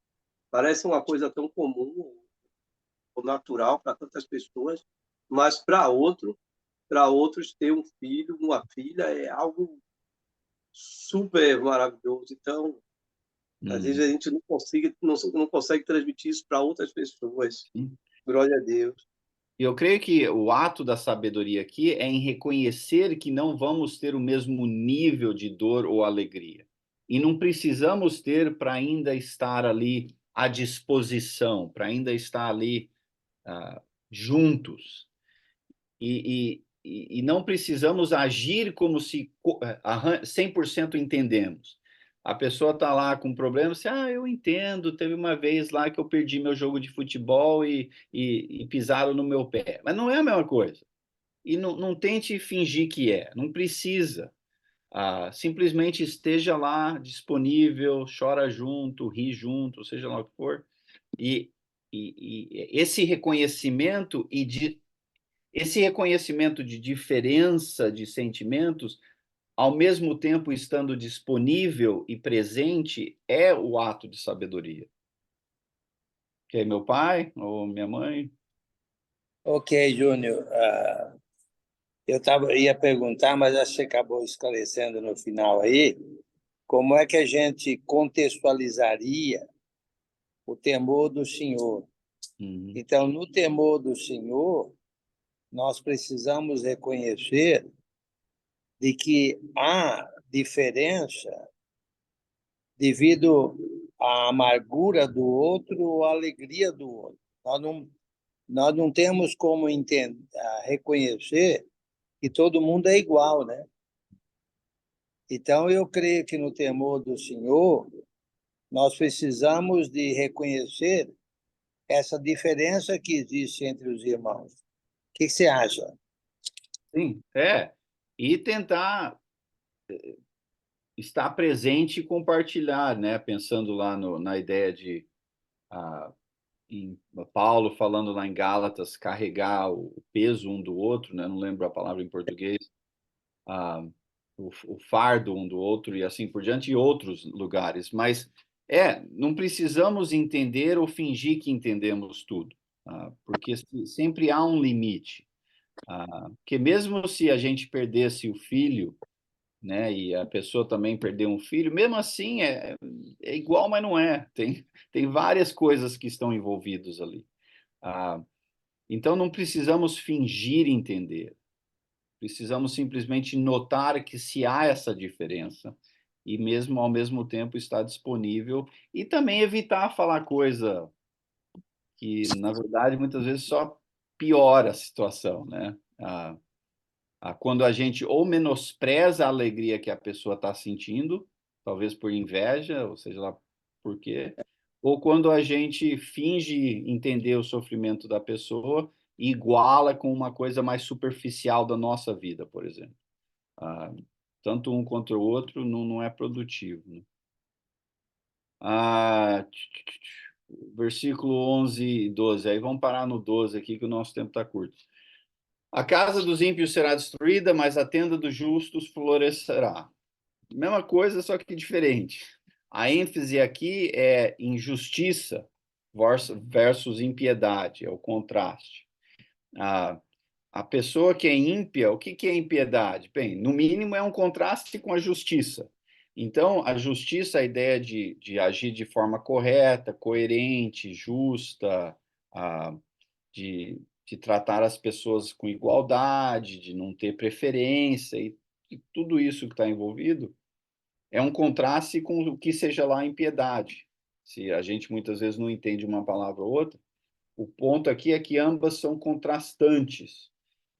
parece uma coisa tão comum ou natural para tantas pessoas, mas para outros ter um filho, uma filha é algo super maravilhoso. Então, às vezes a gente não consegue transmitir isso para outras pessoas. Glória a Deus. Eu creio que o ato da sabedoria aqui é em reconhecer que não vamos ter o mesmo nível de dor ou alegria. E não precisamos ter para ainda estar ali à disposição, para ainda estar ali juntos. E não precisamos agir como se 100% entendemos. A pessoa está lá com problema, você, eu entendo, teve uma vez lá que eu perdi meu jogo de futebol e pisaram no meu pé. Mas não é a mesma coisa. E não tente fingir que é, não precisa. Simplesmente esteja lá, disponível, chora junto, ri junto, seja lá o que for. E esse reconhecimento esse reconhecimento de diferença de sentimentos, ao mesmo tempo estando disponível e presente, é o ato de sabedoria. Que é meu pai ou minha mãe? Ok, Júnior. Ia perguntar, mas acho que você acabou esclarecendo no final aí, como é que a gente contextualizaria o temor do Senhor. Então, no temor do Senhor, nós precisamos reconhecer de que há diferença devido à amargura do outro ou à alegria do outro. Nós não temos como reconhecer que todo mundo é igual, né? Então, eu creio que no temor do Senhor, nós precisamos de reconhecer essa diferença que existe entre os irmãos. O que você acha? Sim, e tentar estar presente e compartilhar, né? Pensando lá na ideia de em Paulo falando lá em Gálatas, carregar o peso um do outro, né? Não lembro a palavra em português, o fardo um do outro e assim por diante, e outros lugares. Mas Não precisamos entender ou fingir que entendemos tudo, porque sempre há um limite. Porque mesmo se a gente perdesse o filho, né, e a pessoa também perder um filho, mesmo assim é igual, mas não é. Tem várias coisas que estão envolvidas ali. Então, não precisamos fingir entender. Precisamos simplesmente notar que se há essa diferença e mesmo ao mesmo tempo estar disponível e também evitar falar coisa que, na verdade, muitas vezes só piora a situação, né? Quando a gente ou menospreza a alegria que a pessoa está sentindo, talvez por inveja, ou seja lá por quê, ou quando a gente finge entender o sofrimento da pessoa e iguala com uma coisa mais superficial da nossa vida, por exemplo. Tanto um contra o outro não é produtivo, né? Versículo 11 e 12. Aí vamos parar no 12 aqui, que o nosso tempo está curto. A casa dos ímpios será destruída, mas a tenda dos justos florescerá. Mesma coisa, só que diferente. A ênfase aqui é injustiça versus impiedade, é o contraste. A pessoa que é ímpia, o que é impiedade? Bem, no mínimo é um contraste com a justiça. Então, a justiça, a ideia de agir de forma correta, coerente, justa, de tratar as pessoas com igualdade, de não ter preferência, e tudo isso que está envolvido, é um contraste com o que seja lá impiedade. Se a gente muitas vezes não entende uma palavra ou outra, o ponto aqui é que ambas são contrastantes.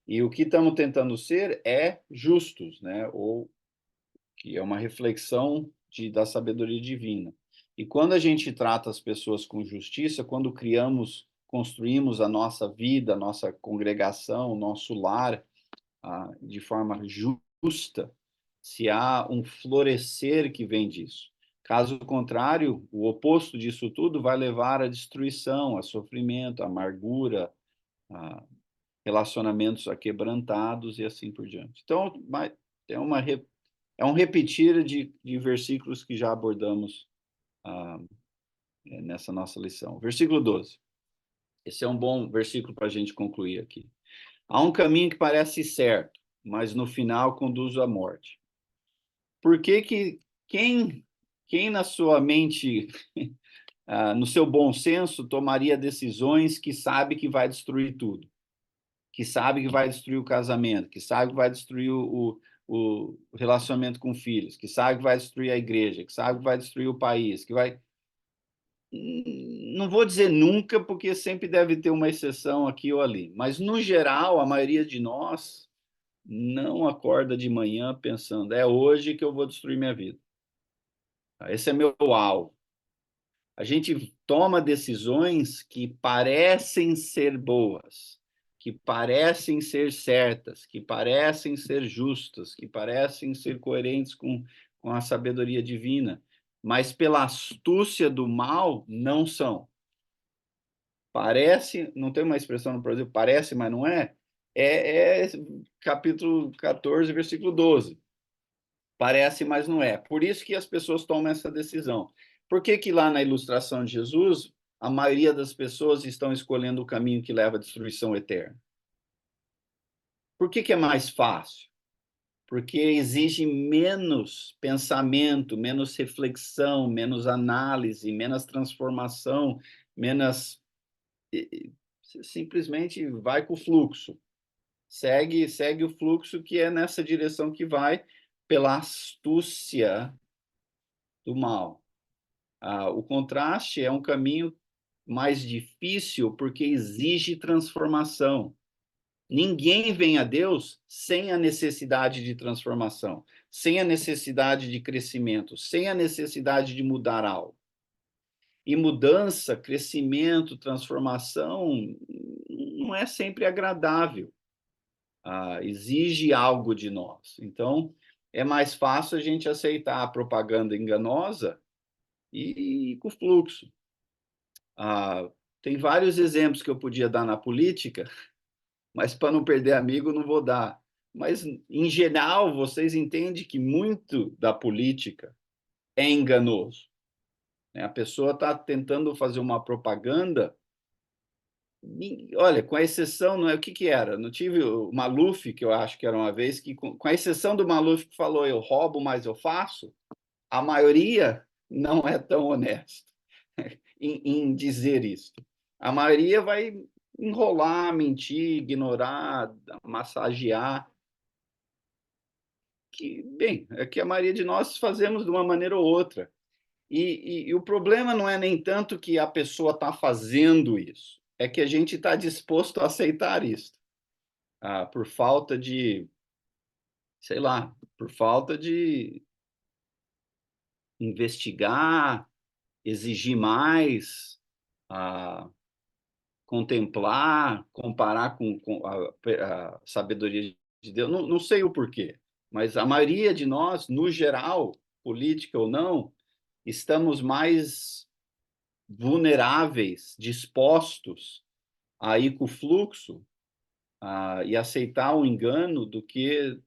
E o que estamos tentando ser é justos, né? Ou que é uma reflexão da sabedoria divina. E quando a gente trata as pessoas com justiça, quando construímos a nossa vida, a nossa congregação, o nosso lar, de forma justa, se há um florescer que vem disso. Caso contrário, o oposto disso tudo vai levar à destruição, a sofrimento, a amargura, a relacionamentos aquebrantados e assim por diante. Então, é um repetir de versículos que já abordamos nessa nossa lição. Versículo 12. Esse é um bom versículo para a gente concluir aqui. Há um caminho que parece certo, mas no final conduz à morte. Por que quem na sua mente, no seu bom senso, tomaria decisões que sabe que vai destruir tudo? Que sabe que vai destruir o casamento, que sabe que vai destruir o relacionamento com filhos, que sabe que vai destruir a igreja, que sabe que vai destruir o país, que vai... Não vou dizer nunca, porque sempre deve ter uma exceção aqui ou ali, mas, no geral, a maioria de nós não acorda de manhã pensando, é hoje que eu vou destruir minha vida. Esse é meu alvo. A gente toma decisões que parecem ser boas, que parecem ser certas, que parecem ser justas, que parecem ser coerentes com a sabedoria divina, mas pela astúcia do mal, não são. Parece, não tem uma expressão no Brasil, parece, mas não é? É capítulo 14, versículo 12. Parece, mas não é. Por isso que as pessoas tomam essa decisão. Por que lá na ilustração de Jesus, a maioria das pessoas estão escolhendo o caminho que leva à destruição eterna? Por que é mais fácil? Porque exige menos pensamento, menos reflexão, menos análise, menos transformação, menos... Simplesmente vai com o fluxo. Segue o fluxo que é nessa direção que vai pela astúcia do mal. O contraste é um caminho mais difícil porque exige transformação. Ninguém vem a Deus sem a necessidade de transformação, sem a necessidade de crescimento, sem a necessidade de mudar algo. E mudança, crescimento, transformação não é sempre agradável. Exige algo de nós. Então, é mais fácil a gente aceitar a propaganda enganosa e com o fluxo. Tem vários exemplos que eu podia dar na política, mas para não perder amigo, não vou dar. Mas, em geral, vocês entendem que muito da política é enganoso. né? A pessoa está tentando fazer uma propaganda. Olha, com a exceção, não é o que que era? Não tive o Maluf, que eu acho que era uma vez, que com a exceção do Maluf que falou eu roubo, mas eu faço, a maioria não é tão honesto em dizer isso. A maioria vai enrolar, mentir, ignorar, massagear. Que, bem, é que a maioria de nós fazemos de uma maneira ou outra. E o problema não é nem tanto que a pessoa está fazendo isso, é que a gente está disposto a aceitar isso, por falta de, sei lá, por falta de investigar, exigir mais, contemplar, comparar com a sabedoria de Deus. Não, não sei o porquê, mas a maioria de nós, no geral, política ou não, estamos mais vulneráveis, dispostos a ir com o fluxo e aceitar o engano do que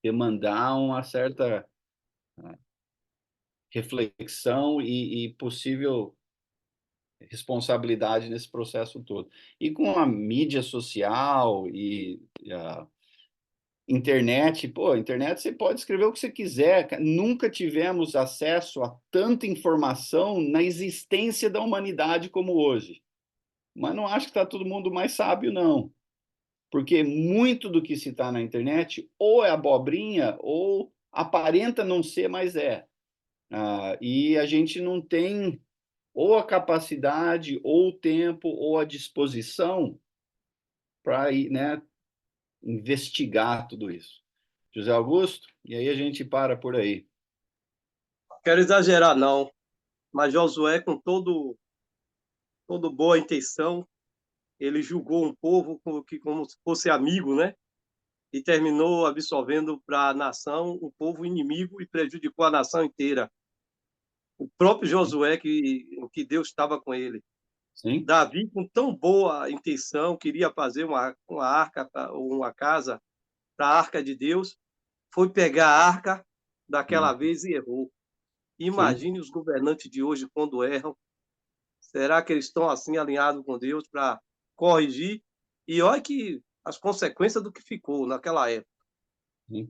demandar uma certa reflexão e possível responsabilidade nesse processo todo. E com a mídia social e a internet, pô, internet você pode escrever o que você quiser. Nunca tivemos acesso a tanta informação na existência da humanidade como hoje. Mas não acho que está todo mundo mais sábio, não. Porque muito do que se está na internet ou é abobrinha ou aparenta não ser, mas é. E a gente não tem ou a capacidade, ou o tempo, ou a disposição para ir, né, investigar tudo isso. José Augusto, e aí a gente para por aí. Quero exagerar, não, mas Josué, com todo boa intenção, ele julgou um povo como se fosse amigo, né? E terminou absolvendo para a nação um povo inimigo e prejudicou a nação inteira. O próprio Josué, que Deus estava com ele. Sim? Davi, com tão boa intenção, queria fazer uma arca, uma casa para a arca de Deus, foi pegar a arca daquela vez e errou. Sim. Imagine os governantes de hoje quando erram. Será que eles estão assim alinhados com Deus para corrigir? E olha que as consequências do que ficou naquela época. Sim.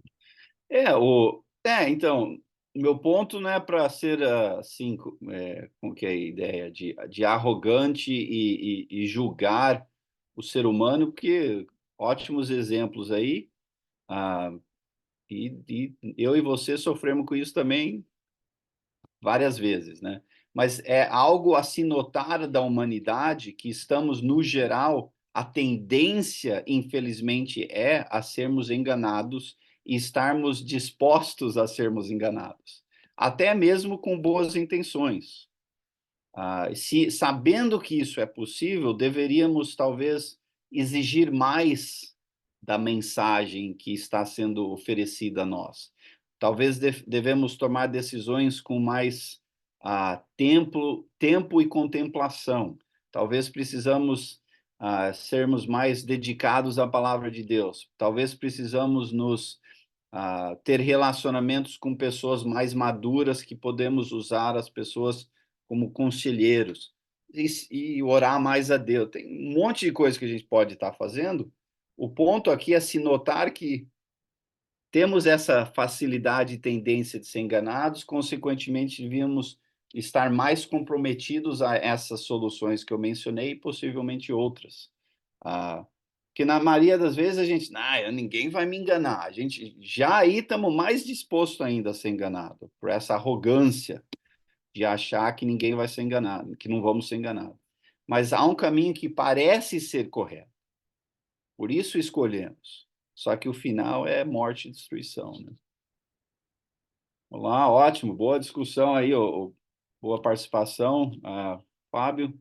Então, o meu ponto não é para ser assim, com que a ideia de arrogante e julgar o ser humano, porque ótimos exemplos aí, e eu e você sofremos com isso também várias vezes, né? Mas é algo a se notar da humanidade que estamos, no geral, a tendência, infelizmente, é a sermos enganados e estarmos dispostos a sermos enganados, até mesmo com boas intenções. Se sabendo que isso é possível, deveríamos talvez exigir mais da mensagem que está sendo oferecida a nós. Talvez devemos tomar decisões com mais tempo e contemplação. Talvez precisamos sermos mais dedicados à palavra de Deus. Talvez precisamos nos ter relacionamentos com pessoas mais maduras que podemos usar as pessoas como conselheiros e orar mais a Deus. Tem um monte de coisa que a gente pode estar fazendo. O ponto aqui é se notar que temos essa facilidade e tendência de ser enganados, consequentemente, devíamos estar mais comprometidos a essas soluções que eu mencionei e possivelmente outras. Porque na maioria das vezes a gente, ninguém vai me enganar. A gente já aí estamos mais dispostos ainda a ser enganado por essa arrogância de achar que ninguém vai ser enganado, que não vamos ser enganados. Mas há um caminho que parece ser correto. Por isso escolhemos. Só que o final é morte e destruição, né? Olá, ótimo, boa discussão aí, boa participação, Fábio.